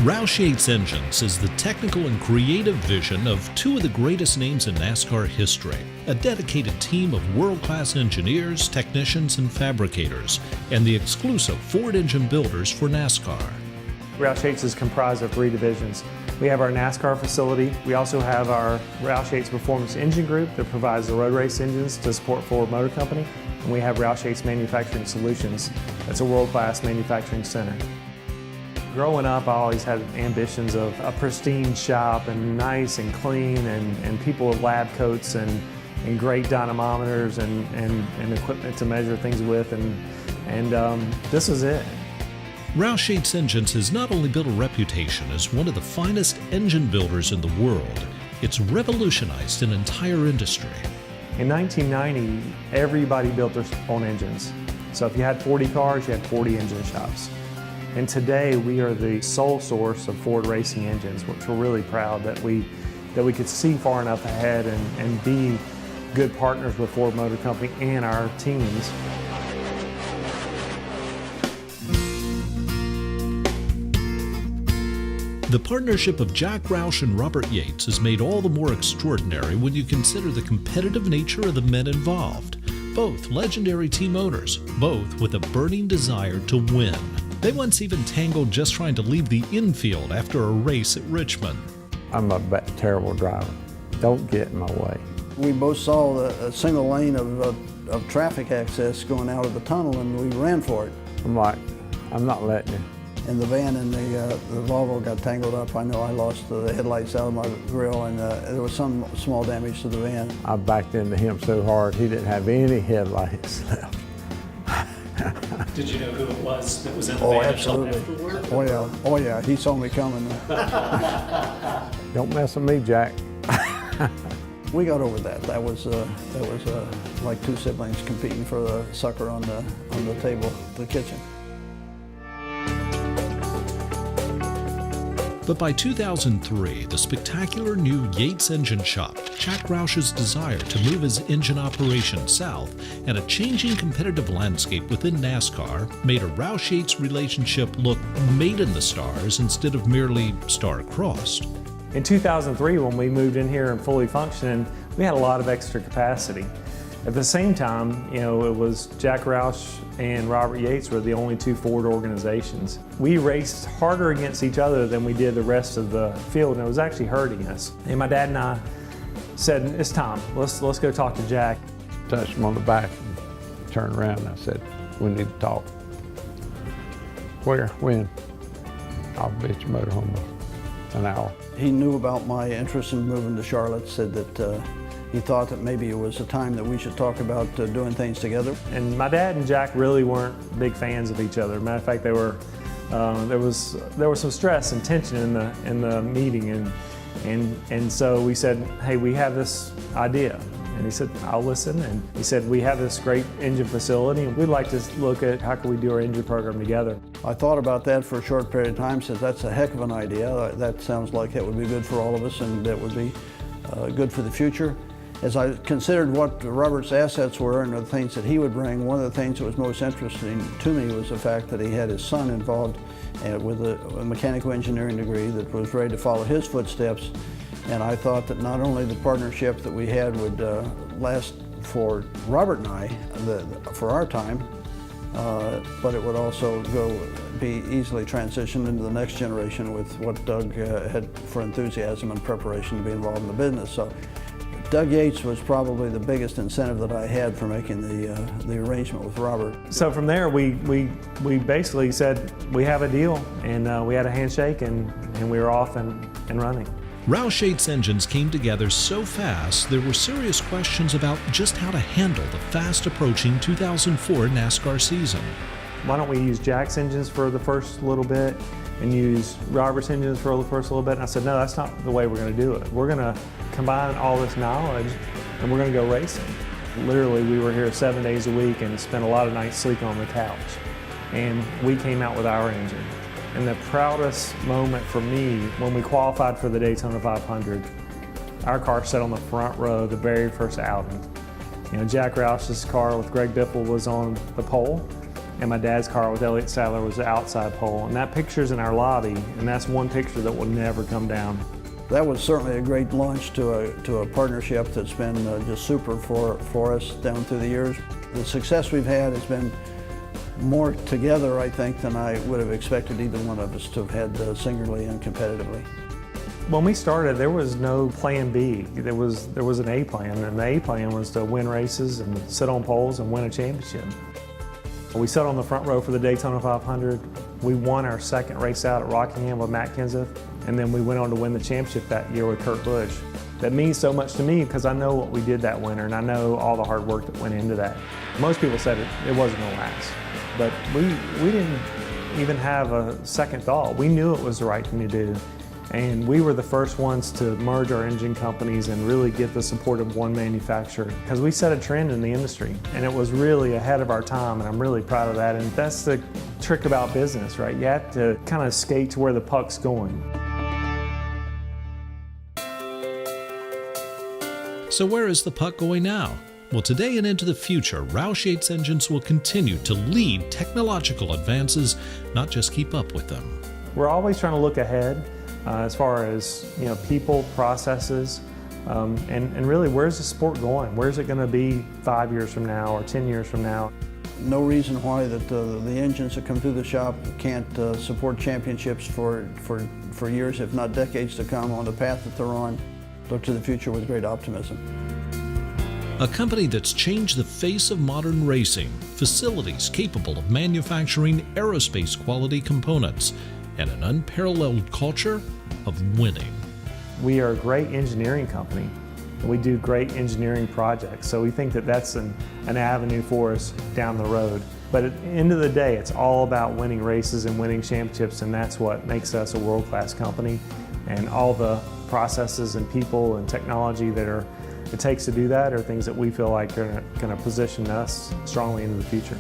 Roush Yates Engines is the technical and creative vision of two of the greatest names in NASCAR history, a dedicated team of world-class engineers, technicians, and fabricators, and the exclusive Ford engine builders for NASCAR. Roush Yates is comprised of three divisions. We have our NASCAR facility. We also have our Roush Yates Performance Engine Group that provides the road race engines to support Ford Motor Company. And we have Roush Yates Manufacturing Solutions. That's a world-class manufacturing center. Growing up, I always had ambitions of a pristine shop and nice and clean and people with lab coats and great dynamometers and equipment to measure things with, and this is it. Roush Yates Engines has not only built a reputation as one of the finest engine builders in the world, it's revolutionized an entire industry. In 1990, everybody built their own engines. So if you had 40 cars, you had 40 engine shops. And today we are the sole source of Ford racing engines, which we're really proud that we could see far enough ahead and be good partners with Ford Motor Company and our teams. The partnership of Jack Roush and Robert Yates is made all the more extraordinary when you consider the competitive nature of the men involved. Both legendary team owners, both with a burning desire to win. They once even tangled just trying to leave the infield after a race at Richmond. I'm a terrible driver. Don't get in my way. We both saw a single lane of traffic access going out of the tunnel, and we ran for it. I'm like, I'm not letting you. And the van and the Volvo got tangled up. I know I lost the headlights out of my grill, and there was some small damage to the van. I backed into him so hard he didn't have any headlights left. Did you know who it was that was in the Oh, van? absolutely. Oh yeah, he saw me coming. Don't mess with me, Jack. We got over that. That was like two siblings competing for the sucker on the table, the kitchen. But by 2003, the spectacular new Yates Engine Shop, Jack Roush's desire to move his engine operation south, and a changing competitive landscape within NASCAR made a Roush-Yates relationship look made in the stars instead of merely star-crossed. In 2003, when we moved in here and fully functioning, we had a lot of extra capacity. At the same time, it was Jack Roush and Robert Yates were the only two Ford organizations. We raced harder against each other than we did the rest of the field, and it was actually hurting us. And my dad and I said, it's time, let's go talk to Jack. Touched him on the back and turned around and I said, we need to talk. Where? When? I'll be at your motorhome in an hour. He knew about my interest in moving to Charlotte, said that he thought that maybe it was a time that we should talk about doing things together. And my dad and Jack really weren't big fans of each other. Matter of fact, there was some stress and tension in the meeting, and so we said, hey, we have this idea. And he said, I'll listen. And he said, we have this great engine facility, and we'd like to look at how can we do our engine program together. I thought about that for a short period of time, said that's a heck of an idea. That sounds like it would be good for all of us, and that would be good for the future. As I considered what Robert's assets were and the things that he would bring, one of the things that was most interesting to me was the fact that he had his son involved with a mechanical engineering degree that was ready to follow his footsteps. And I thought that not only the partnership that we had would last for Robert and I, for our time, but it would also be easily transitioned into the next generation with what Doug had for enthusiasm and preparation to be involved in the business. So Doug Yates was probably the biggest incentive that I had for making the arrangement with Robert. So from there, we basically said, we have a deal, and we had a handshake, and we were off and running. Roush Yates Engines came together so fast, there were serious questions about just how to handle the fast-approaching 2004 NASCAR season. Why don't we use Jack's engines for the first little bit and use Robert's engines for the first little bit? And I said, no, that's not the way we're going to do it. We're going to combine all this knowledge and we're going to go racing. Literally, we were here 7 days a week and spent a lot of nights sleeping on the couch. And we came out with our engine. And the proudest moment for me, when we qualified for the Daytona 500, our car sat on the front row the very first outing. Jack Roush's car with Greg Biffle was on the pole, and my dad's car with Elliott Sadler was the outside pole. And that picture's in our lobby, and that's one picture that will never come down. That was certainly a great launch to a partnership that's been just super for us down through the years. The success we've had has been more together, I think, than I would have expected either one of us to have had singularly and competitively. When we started, there was no plan B. There was an A plan, and the A plan was to win races and sit on poles and win a championship. We sat on the front row for the Daytona 500. We won our second race out at Rockingham with Matt Kenseth, and then we went on to win the championship that year with Kurt Busch. That means so much to me because I know what we did that winter, and I know all the hard work that went into that. Most people said it wasn't going to last, but we didn't even have a second thought. We knew it was the right thing to do. And we were the first ones to merge our engine companies and really get the support of one manufacturer, because we set a trend in the industry and it was really ahead of our time, and I'm really proud of that. And that's the trick about business, right? You have to kind of skate to where the puck's going. So where is the puck going now? Well, today and into the future, Roush Yates engines will continue to lead technological advances, not just keep up with them. We're always trying to look ahead. As far as people, processes, and really where's the sport going? Where's it going to be 5 years from now or 10 years from now? No reason why that the engines that come through the shop can't support championships for years, if not decades to come, on the path that they're on. Look to the future with great optimism. A company that's changed the face of modern racing, facilities capable of manufacturing aerospace quality components, and an unparalleled culture of winning. We are a great engineering company, and we do great engineering projects, so we think that that's an avenue for us down the road. But at the end of the day, it's all about winning races and winning championships, and that's what makes us a world-class company. And all the processes and people and technology that it takes to do that are things that we feel like are going to position us strongly into the future.